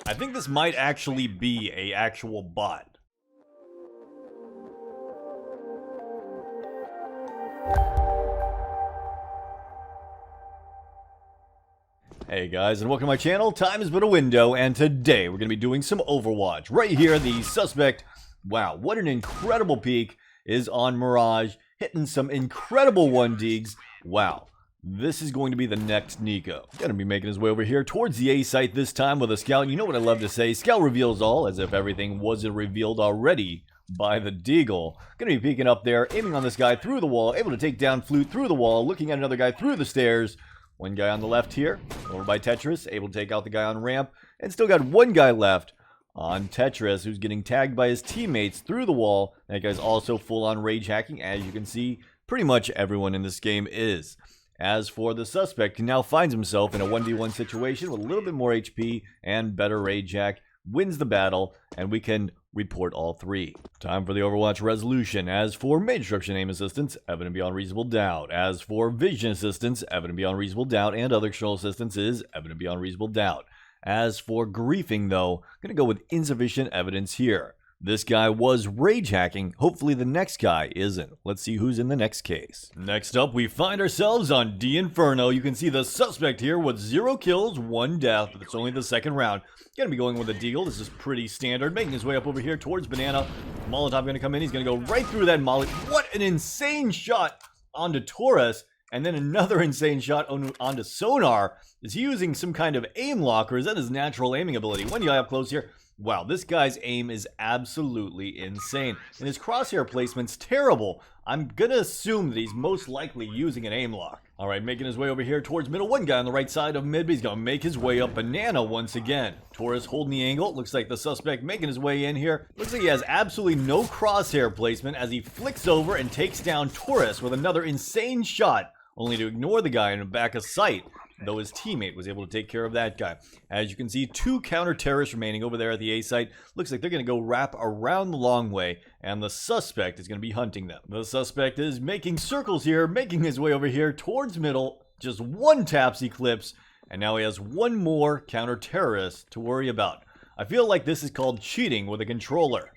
I think this might actually be a actual bot. Hey guys, and welcome to my channel. Time has been a window, and today we're going to be doing some Overwatch. Right here, the suspect, wow, what an incredible peek, is on Mirage, hitting some incredible 1-digs. Wow, this is going to be the next Nico. Going to be making his way over here towards the A site this time with a scout. And you know what I love to say, scout reveals all, as if everything wasn't revealed already by the Deagle. Going to be peeking up there, aiming on this guy through the wall, able to take down Flute through the wall, looking at another guy through the stairs. One guy on the left here, over by Tetris, able to take out the guy on ramp, and still got one guy left on Tetris who's getting tagged by his teammates through the wall. That guy's also full on rage hacking, as you can see, pretty much everyone in this game is. As for the suspect, he now finds himself in a 1v1 situation with a little bit more HP and better rage hack, wins the battle, and we can report all three. Time for the Overwatch resolution. As for main destruction aim assistance, evident beyond reasonable doubt. As for vision assistance, evident beyond reasonable doubt, and other external assistance is evident beyond reasonable doubt. As for griefing though, I'm gonna go with insufficient evidence here. This guy was rage hacking. Hopefully the next guy isn't. Let's see who's in the next case. Next up, we find ourselves on Inferno. You can see the suspect here with 0 kills, 1 death, but it's only the second round. Gonna be going with a deagle. This is pretty standard. Making his way up over here towards Banana. Molotov gonna come in. He's gonna go right through that molly. What an insane shot onto Taurus. And then another insane shot onto Sonar. Is he using some kind of aim lock, or is that his natural aiming ability? One guy up close here. Wow, this guy's aim is absolutely insane. And his crosshair placement's terrible. I'm gonna assume that he's most likely using an aim lock. Alright, making his way over here towards middle. One guy on the right side of mid, but he's gonna make his way up Banana once again. Taurus holding the angle. Looks like the suspect making his way in here. Looks like he has absolutely no crosshair placement as he flicks over and takes down Taurus with another insane shot, only to ignore the guy in the back of sight, though his teammate was able to take care of that guy. As you can see, 2 counter-terrorists remaining over there at the A site. Looks like they're going to go wrap around the long way, and the suspect is going to be hunting them. The suspect is making circles here, making his way over here towards middle. Just 1 taps Eclipse, and now he has 1 more counter-terrorist to worry about. I feel like this is called cheating with a controller.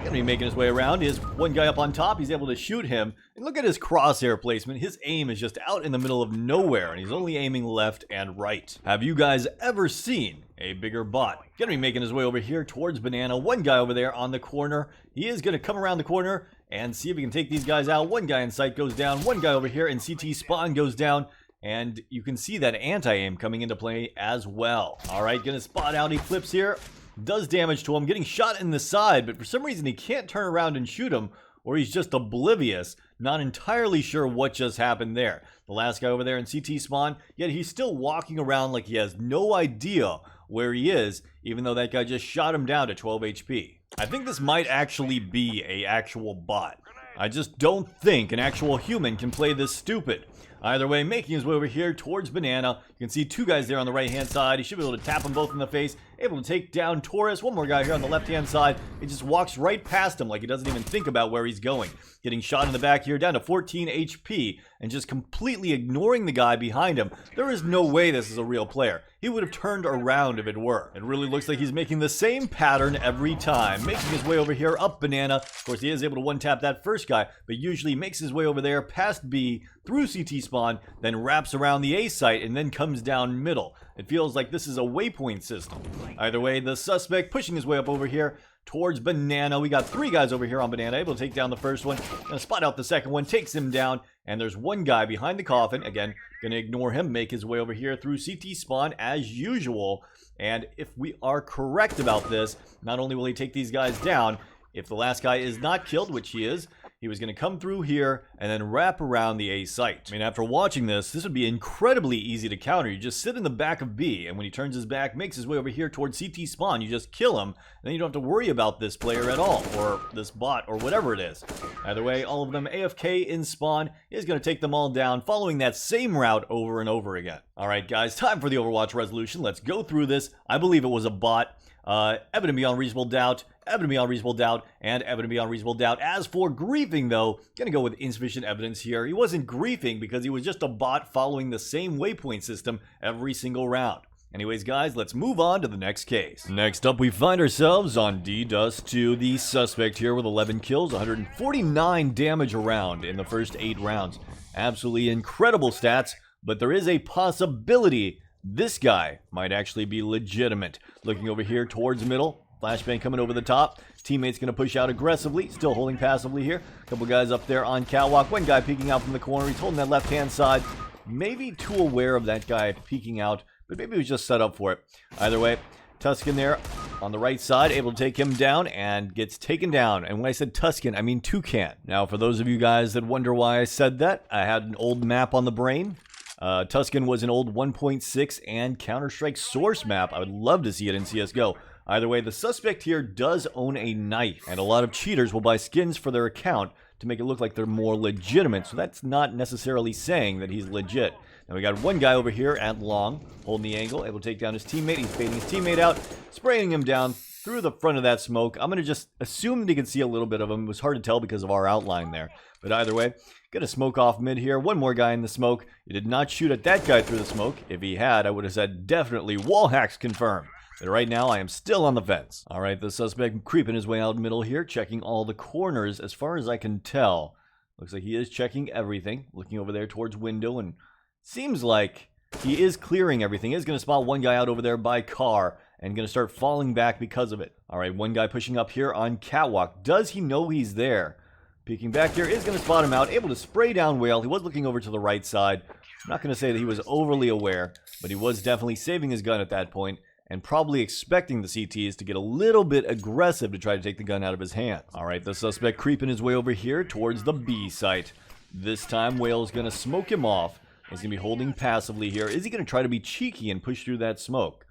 Gonna be making his way around. He has 1 guy up on top. He's able to shoot him. And look at his crosshair placement. His aim is just out in the middle of nowhere, and he's only aiming left and right. Have you guys ever seen a bigger bot? Gonna be making his way over here towards Banana. 1 guy over there on the corner. He is gonna come around the corner and see if he can take these guys out. 1 guy in sight goes down. 1 guy over here in CT spawn goes down. And you can see that anti-aim coming into play as well. Alright, gonna spot out Eclipse here. Does damage to him, getting shot in the side, but for some reason he can't turn around and shoot him, or he's just oblivious, not entirely sure what just happened there. The last guy over there in CT spawn, yet he's still walking around like he has no idea where he is, even though that guy just shot him down to 12 HP. I think this might actually be a actual bot. I just don't think an actual human can play this stupid. Either way, making his way over here towards Banana. You can see 2 guys there on the right-hand side. He should be able to tap them both in the face. Able to take down Taurus. 1 more guy here on the left-hand side. He just walks right past him like he doesn't even think about where he's going. Getting shot in the back here, down to 14 HP, and just completely ignoring the guy behind him. There is no way this is a real player. He would have turned around if it were. It really looks like he's making the same pattern every time. Making his way over here up Banana. Of course, he is able to one-tap that first guy, but usually makes his way over there past B, through CT spawn, then wraps around the A site, and then comes down middle. It feels like this is a waypoint system. Either way, the suspect pushing his way up over here towards Banana. We got 3 guys over here on Banana, able to take down the first one. Gonna spot out the second one, takes him down, and there's 1 guy behind the coffin. Again, gonna ignore him, make his way over here through CT spawn as usual. And if we are correct about this, not only will he take these guys down, if the last guy is not killed, which he is, he was going to come through here and then wrap around the A site. I mean, after watching this would be incredibly easy to counter. You just sit in the back of B, and when he turns his back, makes his way over here towards CT spawn, you just kill him, and then you don't have to worry about this player at all, or this bot, or whatever it is. Either way, all of them AFK in spawn is going to take them all down, following that same route over and over again. Alright guys, time for the Overwatch resolution. Let's go through this. I believe it was a bot. Evident beyond reasonable doubt, evident beyond reasonable doubt, and evident beyond reasonable doubt. As for griefing, though, gonna go with insufficient evidence here. He wasn't griefing because he was just a bot following the same waypoint system every single round. Anyways, guys, let's move on to the next case. Next up, we find ourselves on D-Dust 2, the suspect here with 11 kills, 149 damage around in the first 8 rounds. Absolutely incredible stats, but there is a possibility this guy might actually be legitimate. Looking over here towards middle, flashbang coming over the top. Teammate's going to push out aggressively, still holding passively here. A couple guys up there on catwalk. One guy peeking out from the corner. He's holding that left-hand side. Maybe too aware of that guy peeking out, but maybe he was just set up for it. Either way, Tuscan there on the right side, able to take him down and gets taken down. And when I said Tuscan, I mean Toucan. Now, for those of you guys that wonder why I said that, I had an old map on the brain. Tuscan was an old 1.6 and Counter-Strike source map. I would love to see it in CSGO. Either way, the suspect here does own a knife, and a lot of cheaters will buy skins for their account to make it look like they're more legitimate, so that's not necessarily saying that he's legit. Now we got one guy over here at long, holding the angle, able to take down his teammate. He's baiting his teammate out, spraying him down through the front of that smoke. I'm going to just assume that he can see a little bit of him. It was hard to tell because of our outline there. But either way, gonna smoke off mid here. One more guy in the smoke. He did not shoot at that guy through the smoke. If he had, I would have said definitely wall hacks confirmed. But right now, I am still on the fence. All right, the suspect creeping his way out middle here, checking all the corners as far as I can tell. Looks like he is checking everything, looking over there towards window, and seems like he is clearing everything. He is going to spot one guy out over there by car and going to start falling back because of it. All right, one guy pushing up here on catwalk. Does he know he's there? Peeking back here, is going to spot him out, able to spray down Whale. He was looking over to the right side. I'm not going to say that he was overly aware, but he was definitely saving his gun at that point, and probably expecting the CTs to get a little bit aggressive to try to take the gun out of his hand. Alright, the suspect creeping his way over here towards the B site. This time, Whale's going to smoke him off. He's going to be holding passively here. Is he going to try to be cheeky and push through that smoke?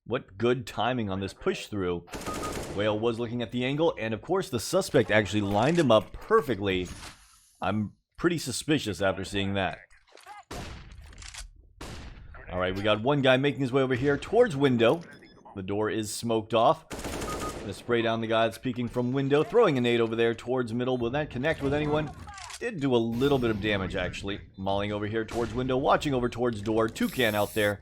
What good timing on this push through. Whale was looking at the angle, and of course the suspect actually lined him up perfectly. I'm pretty suspicious after seeing that. Alright, we got one guy making his way over here towards window. The door is smoked off. Gonna spray down the guy that's peeking from window. Throwing a nade over there towards middle. Will that connect with anyone? Did do a little bit of damage, actually. Mauling over here towards window. Watching over towards door. Toucan out there.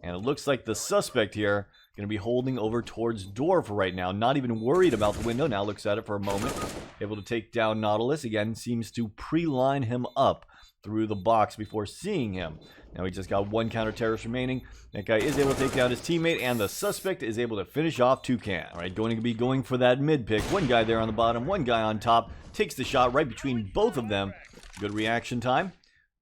And it looks like the suspect here gonna be holding over towards door for right now. Not even worried about the window. Now looks at it for a moment. Able to take down Nautilus. Again, seems to pre-line him up through the box before seeing him. Now we just got one counter-terrorist remaining. That guy is able to take down his teammate, and the suspect is able to finish off Toucan. Alright, going to be going for that mid pick. One guy there on the bottom, one guy on top. Takes the shot right between both of them. Good reaction time.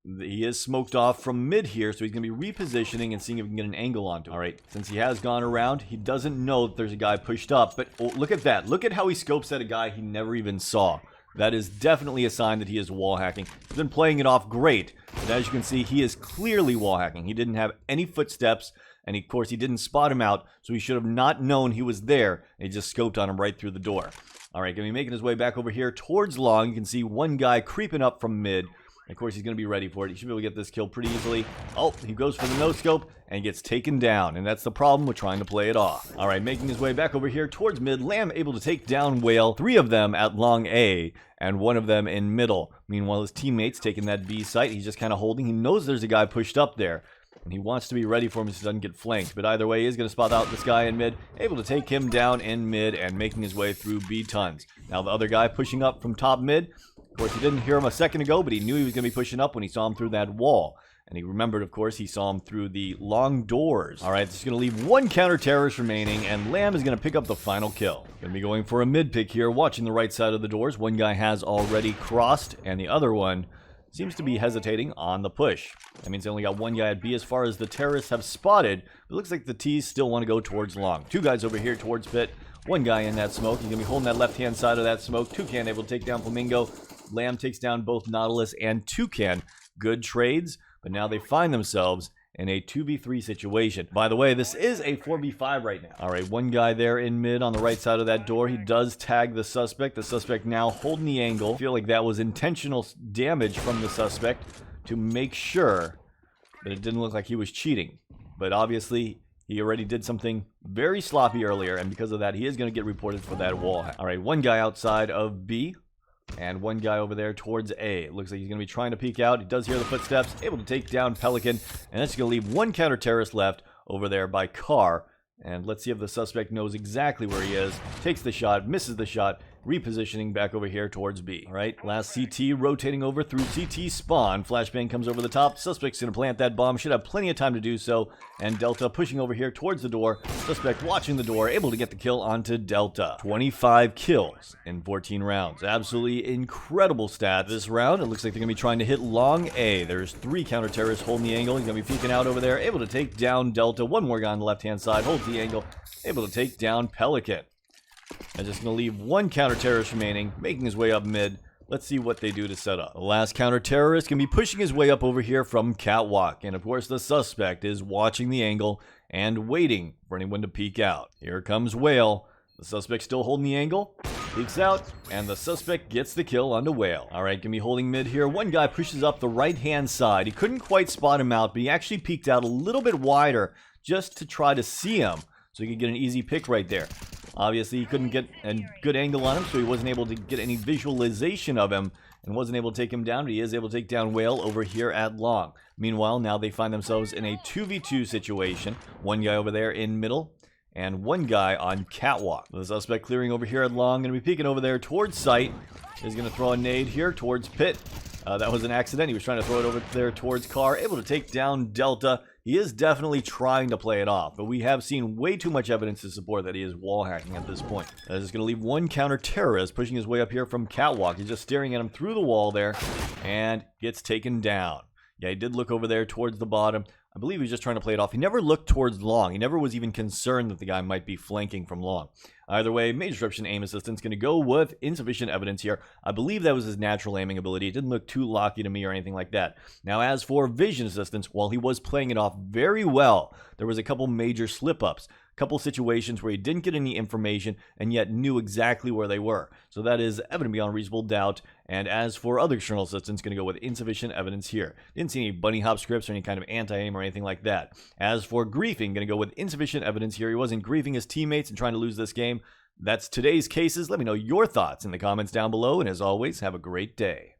He is smoked off from mid here, so he's going to be repositioning and seeing if he can get an angle onto him. Alright, since he has gone around, he doesn't know that there's a guy pushed up. But oh, look at that. Look at how he scopes at a guy he never even saw. That is definitely a sign that he is wall hacking. He's been playing it off great, but as you can see, he is clearly wall hacking. He didn't have any footsteps, and of course, he didn't spot him out, so he should have not known he was there, and he just scoped on him right through the door. Alright, going to be making his way back over here towards long. You can see one guy creeping up from mid. Of course, he's going to be ready for it. He should be able to get this kill pretty easily. Oh, he goes for the no-scope and gets taken down. And that's the problem with trying to play it off. All right, making his way back over here towards mid. Lamb able to take down Whale. 3 of them at long A and 1 of them in middle. Meanwhile, his teammate's taking that B site. He's just kind of holding. He knows there's a guy pushed up there. And he wants to be ready for him so he doesn't get flanked. But either way, he is going to spot out this guy in mid. Able to take him down in mid and making his way through B tons. Now the other guy pushing up from top mid. Of course, he didn't hear him a second ago, but he knew he was going to be pushing up when he saw him through that wall. And he remembered, of course, he saw him through the long doors. All right, this is going to leave 1 counter-terrorist remaining, and Lamb is going to pick up the final kill. Going to be going for a mid-pick here, watching the right side of the doors. One guy has already crossed, and the other one seems to be hesitating on the push. That means they only got 1 guy at B as far as the terrorists have spotted. It looks like the T's still want to go towards long. 2 guys over here towards pit. 1 guy in that smoke. He's going to be holding that left-hand side of that smoke. Toucan able to take down Flamingo. Lamb takes down both Nautilus and Toucan. Good trades, but now they find themselves in a 2v3 situation. By the way, this is a 4v5 right now. All right, 1 guy there in mid on the right side of that door. He does tag the suspect. The suspect now holding the angle. I feel like that was intentional damage from the suspect to make sure that it didn't look like he was cheating. But obviously, he already did something very sloppy earlier, and because of that, he is going to get reported for that wall hack. All right, 1 guy outside of B. And 1 guy over there towards A. It looks like he's going to be trying to peek out. He does hear the footsteps. Able to take down Pelican. And that's going to leave 1 counter-terrorist left over there by car. And let's see if the suspect knows exactly where he is. Takes the shot, misses the shot, repositioning back over here towards B. All right, last CT rotating over through CT spawn. Flashbang comes over the top. Suspect's going to plant that bomb. Should have plenty of time to do so. And Delta pushing over here towards the door. Suspect watching the door, able to get the kill onto Delta. 25 kills in 14 rounds. Absolutely incredible stat. This round, it looks like they're going to be trying to hit long A. There's 3 counter-terrorists holding the angle. He's going to be peeking out over there. Able to take down Delta. One more guy on the left-hand side. Holds the angle. Able to take down Pelican. And just going to leave 1 counter-terrorist remaining, making his way up mid. Let's see what they do to set up. The last counter-terrorist can be pushing his way up over here from Catwalk. And of course, the suspect is watching the angle and waiting for anyone to peek out. Here comes Whale. The suspect still holding the angle. Peeks out, and the suspect gets the kill onto Whale. All right, going to be holding mid here. One guy pushes up the right-hand side. He couldn't quite spot him out, but he actually peeked out a little bit wider just to try to see him, so he could get an easy pick right there. Obviously, he couldn't get a good angle on him, so he wasn't able to get any visualization of him and wasn't able to take him down, but he is able to take down Whale over here at long. Meanwhile, now they find themselves in a 2v2 situation. One guy over there in middle and one guy on Catwalk. The suspect clearing over here at long, going to be peeking over there towards site. He's going to throw a nade here towards pit. That was an accident. He was trying to throw it over there towards car, able to take down Delta. He is definitely trying to play it off, but we have seen way too much evidence to support that he is wall hacking at this point. That is going to leave 1 counter-terrorist pushing his way up here from Catwalk. He's just staring at him through the wall there and gets taken down. Yeah, he did look over there towards the bottom. I believe he was just trying to play it off. He never looked towards long. He never was even concerned that the guy might be flanking from long. Either way, major disruption aim assistant's going to go with insufficient evidence here. I believe that was his natural aiming ability. It didn't look too locky to me or anything like that. Now, as for vision assistance, while he was playing it off very well, there was a couple major slip-ups. A couple situations where he didn't get any information and yet knew exactly where they were. So that is evident beyond reasonable doubt. And as for other external assistance, going to go with insufficient evidence here. Didn't see any bunny hop scripts or any kind of anti-aim or anything like that. As for griefing, going to go with insufficient evidence here. He wasn't griefing his teammates and trying to lose this game. That's today's cases. Let me know your thoughts in the comments down below. And as always, have a great day.